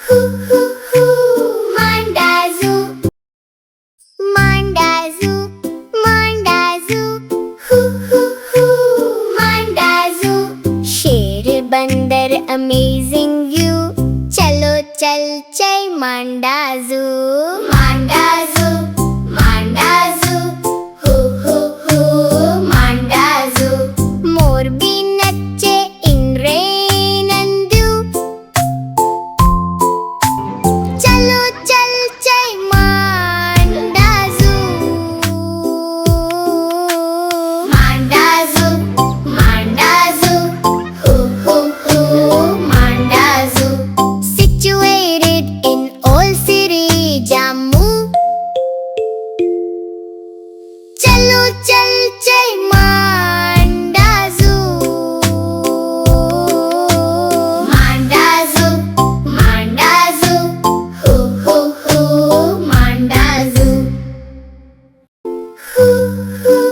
Hoo hoo hoo, Manda Zoo. Manda Zoo, Manda Zoo. Hoo hoo hoo, Manda Zoo. शेर बंदर amazing view. चलो चल चल Manda Zoo. Manda Zoo, Manda Zoo. Hoo hoo hoo, Manda Zoo. मोर भी नच्चे in rain and dew. चलो चल चल Manda Zoo. Manda Zoo, Manda Zoo. Hoo hoo hoo, Manda Zoo. Situated in old city Jammu. चलो चल चल Manda Zoo. Manda Zoo, Manda Zoo. Hoo hoo hoo, Manda Zoo. Hoo hoo